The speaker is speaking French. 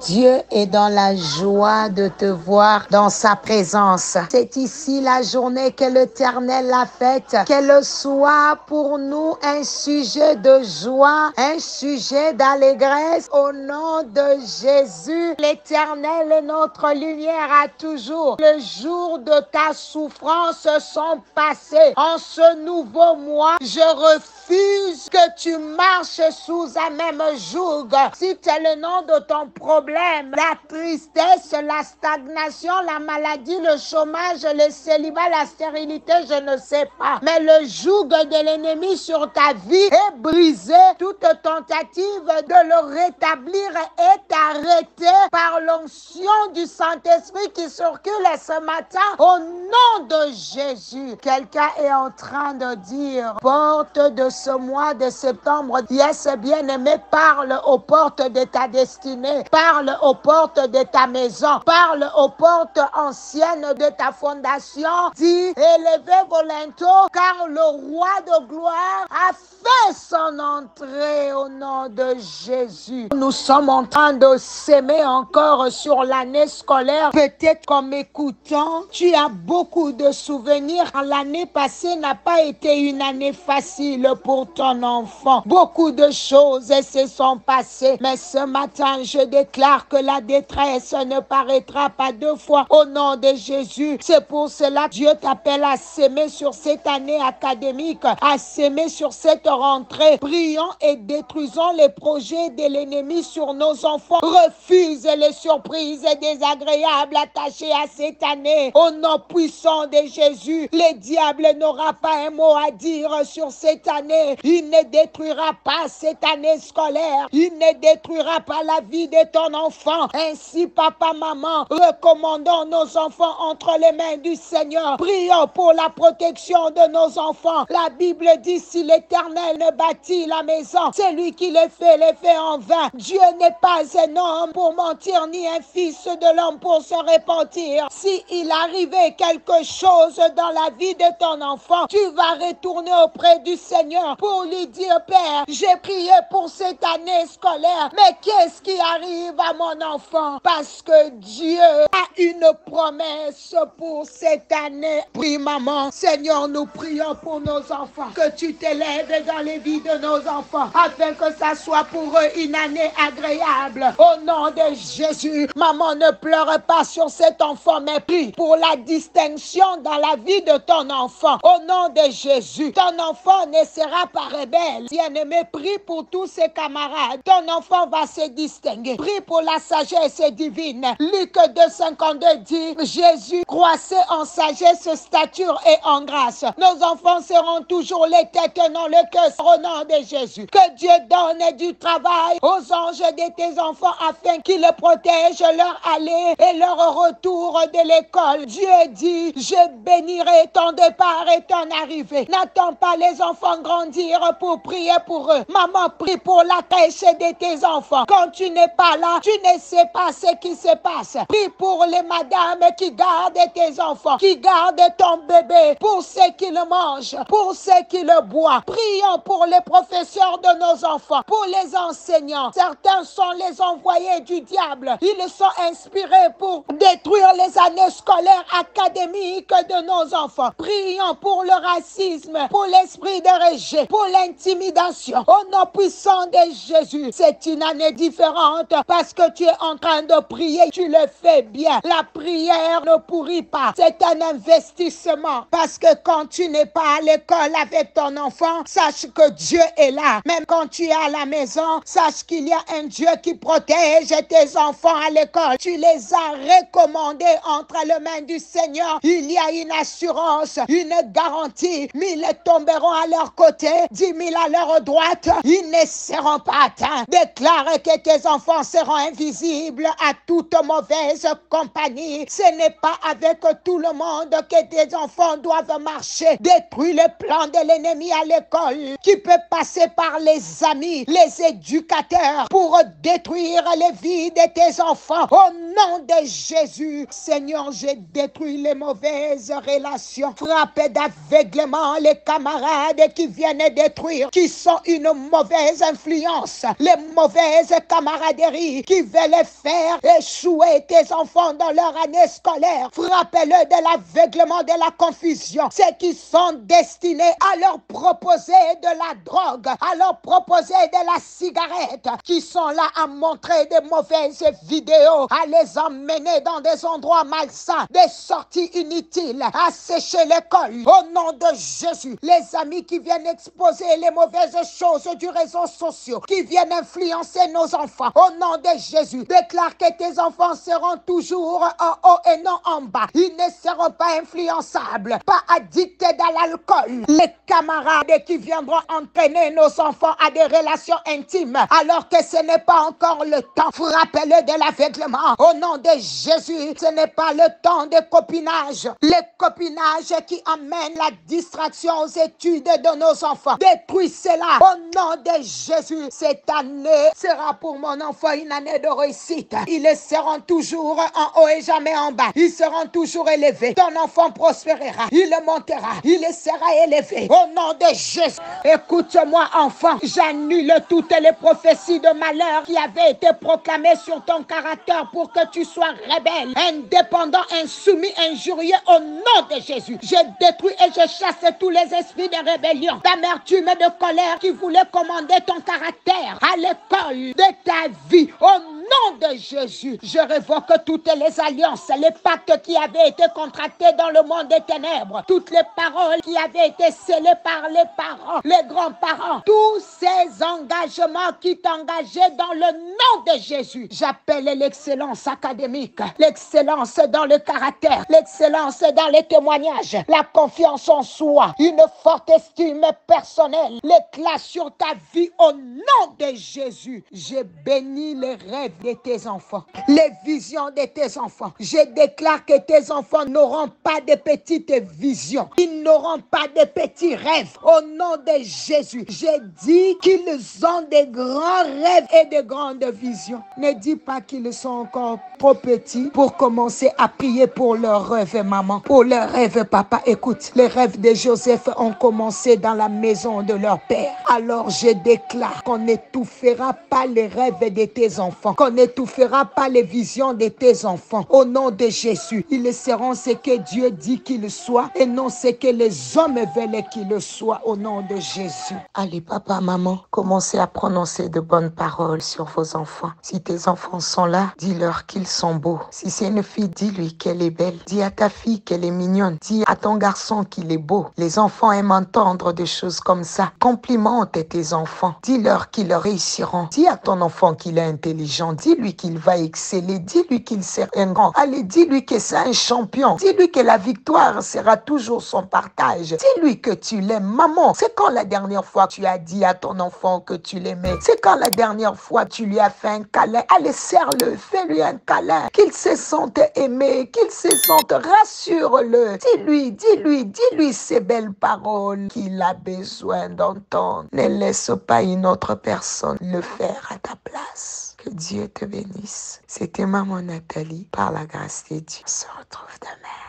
Dieu est dans la joie de te voir dans sa présence. C'est ici la journée que l'Éternel a faite. Qu'elle soit pour nous un sujet de joie, un sujet d'allégresse. Au nom de Jésus, l'Éternel est notre lumière à toujours. Le jour de ta souffrance sont passés. En ce nouveau mois, je refuse que tu marches sous un même joug. Si c'est le nom de ton problème, la tristesse, la stagnation, la maladie, le chômage, le célibat, la stérilité, je ne sais pas. Mais le joug de l'ennemi sur ta vie est brisé. Toute tentative de le rétablir est arrêtée par l'onction du Saint-Esprit qui circule ce matin au nom de Jésus. Quelqu'un est en train de dire, porte de ce mois de septembre, yes, bien-aimé, parle aux portes de ta destinée, parle aux portes de ta maison, parle aux portes anciennes de ta fondation. Dis, élevez vos linteaux, car le roi de gloire a fait son entrée au nom de Jésus. Nous sommes en train de s'aimer encore sur l'année scolaire. Peut-être qu'en m'écoutant, tu as beaucoup de souvenirs. L'année passée n'a pas été une année facile pour ton enfant. Beaucoup de choses se sont passées. Mais ce matin, je déclare que la détresse ne paraîtra pas deux fois au nom de Jésus. C'est pour cela que Dieu t'appelle à s'aimer sur cette année académique, à s'aimer sur cette rentrée. Prions et détruisons les projets de l'ennemi sur nos enfants. Refuse les surprises désagréables attachées à cette année. Au nom puissant de Jésus, le diable n'aura pas un mot à dire sur cette année. Il ne détruira pas cette année scolaire. Il ne détruira pas la vie de ton enfant. Ainsi, papa, maman, recommandons nos enfants entre les mains du Seigneur. Prions pour la protection de nos enfants. La Bible dit, si l'Éternel ne bâtit la maison, c'est lui qui les fait en vain. Dieu n'est pas un homme pour mentir, ni un fils de l'homme pour se repentir. Si il arrivait quelque chose dans la vie de ton enfant, tu vas retourner auprès du Seigneur pour lui dire, Père, j'ai prié pour cette année scolaire, mais qu'est-ce qui arrive à mon enfant? Parce que Dieu a une promesse pour cette année. Prie, maman. Seigneur, nous prions pour nos enfants, que tu t'élèves dans les vies de nos enfants, afin que ça soit pour eux une année agréable. Au nom de Jésus, maman, ne pleure pas sur cet enfant, mais prie pour la distinction dans la vie de ton enfant. Au nom de Jésus, ton enfant ne sera pas rebelle. Bien-aimé, prie pour tous ses camarades. Ton enfant va se distinguer. Prie pour la sagesse divine. Luc 2,52 dit, Jésus croissait en sagesse, stature et en grâce. Nos enfants seront toujours les têtes, non le cœur, au nom de Jésus. Que Dieu donne du travail aux anges de tes enfants afin qu'ils protègent leur aller et leur retour de l'école. Dieu dit, je bénirai ton départ et ton arrivée. N'attends pas les enfants grandir pour prier pour eux. Maman, prie pour la crèche de tes enfants. Quand tu n'es pas là, tu ne sais pas ce qui se passe. Prie pour les madames qui gardent tes enfants, qui gardent ton bébé, pour ceux qui le mangent, pour ceux qui le boivent. Prions pour les professeurs de nos enfants, pour les enseignants. Certains sont les envoyés du diable. Ils sont inspirés pour détruire les années scolaires académiques de nos enfants. Prions pour le racisme, pour l'esprit de rejet, pour l'intimidation. Au nom puissant de Jésus, c'est une année différente parce que tu es en train de prier. Tu le fais bien. La prière ne pourrit pas. C'est un investissement parce que quand tu n'es pas à l'école avec ton enfant, sache que Dieu est là. Même quand tu es à la maison, sache qu'il y a un Dieu qui protège tes enfants à l'école. Tu les as recommandés entre les mains du Seigneur. Il y a une assurance, une garantie. 1000 tomberont à leur côté, 10 000 à leur droite. Ils ne seront pas atteints. Déclare que tes enfants seront invisibles à toute mauvaise compagnie. Ce n'est pas avec tout le monde que tes enfants doivent marcher. Détruis le plan de l'ennemi à l'école qui peut passer par les amis, les éducateurs pour détruire les vies de tes enfants. Au nom de Jésus, Seigneur, je détruis les mauvaises relations. Frappe d'aveuglement les camarades qui viennent détruire, qui sont une mauvaise influence. Les mauvaises camaraderies qui qui veulent faire échouer tes enfants dans leur année scolaire. Frappez-le de l'aveuglement, de la confusion. Ceux qui sont destinés à leur proposer de la drogue, à leur proposer de la cigarette, qui sont là à montrer de mauvaises vidéos, à les emmener dans des endroits malsains, des sorties inutiles, à sécher l'école. Au nom de Jésus, les amis qui viennent exposer les mauvaises choses du réseau social, qui viennent influencer nos enfants, au nom de Jésus, déclare que tes enfants seront toujours en haut et non en bas. Ils ne seront pas influençables, pas addictés dans l'alcool. Les camarades qui viendront entraîner nos enfants à des relations intimes, alors que ce n'est pas encore le temps. Frappez-le de l'aveuglement. Au nom de Jésus, ce n'est pas le temps de copinage. Le copinage qui amène la distraction aux études de nos enfants. Détruis cela. Au nom de Jésus, cette année sera pour mon enfant une année de réussite. Ils seront toujours en haut et jamais en bas. Ils seront toujours élevés. Ton enfant prospérera. Il montera. Il sera élevé. Au nom de Jésus. Écoute-moi, enfant. J'annule toutes les prophéties de malheur qui avaient été proclamées sur ton caractère pour que tu sois rebelle, indépendant, insoumis, injurieux au nom de Jésus. Je détruis et je chasse tous les esprits de rébellion, d'amertume et de colère qui voulaient commander ton caractère à l'école de ta vie. Au nom de Jésus, je révoque toutes les alliances, les pactes qui avaient été contractés dans le monde des ténèbres, toutes les paroles qui avaient été scellées par les parents, les grands-parents, tous ces engagements qui t'engageaient dans le nom de Jésus. J'appelle l'excellence académique, l'excellence dans le caractère, l'excellence dans les témoignages, la confiance en soi, une forte estime personnelle, l'éclat sur ta vie au nom de Jésus. Je bénis les rêves de tes enfants, les visions de tes enfants. Je déclare que tes enfants n'auront pas de petites visions, ils n'auront pas de petits rêves. Au nom de Jésus, je dis qu'ils ont de grands rêves et de grandes visions. Ne dis pas qu'ils sont encore trop petits pour commencer à prier pour leurs rêves, maman, pour leurs rêves, papa. Écoute, les rêves de Joseph ont commencé dans la maison de leur père. Alors je déclare qu'on n'étouffera pas les rêves de tes enfants, qu'on n'étouffera pas les visions de tes enfants. Au nom de Jésus, ils seront ce que Dieu dit qu'ils soient et non ce que les hommes veulent qu'ils soient. Au nom de Jésus. Allez, papa, maman, commencez à prononcer de bonnes paroles sur vos enfants. Si tes enfants sont là, dis-leur qu'ils sont beaux. Si c'est une fille, dis-lui qu'elle est belle. Dis à ta fille qu'elle est mignonne. Dis à ton garçon qu'il est beau. Les enfants aiment entendre des choses comme ça. Complimente tes enfants. Dis-leur qu'ils réussiront. Dis à ton enfant qu'il est intelligent. Dis-lui qu'il va exceller. Dis-lui qu'il sera un grand. Allez, dis-lui que c'est un champion. Dis-lui que la victoire sera toujours son partage. Dis-lui que tu l'aimes. Maman, c'est quand la dernière fois tu as dit à ton enfant que tu l'aimais? C'est quand la dernière fois tu lui as fait un câlin? Allez, serre-le, fais-lui un câlin, qu'il se sente aimé, qu'il se sente, rassure-le. Dis-lui ces belles paroles qu'il a besoin d'entendre. Ne laisse pas une autre personne le faire à ta place. Que Dieu te bénisse. C'était Maman Nathalie, par la grâce de Dieu. On se retrouve demain.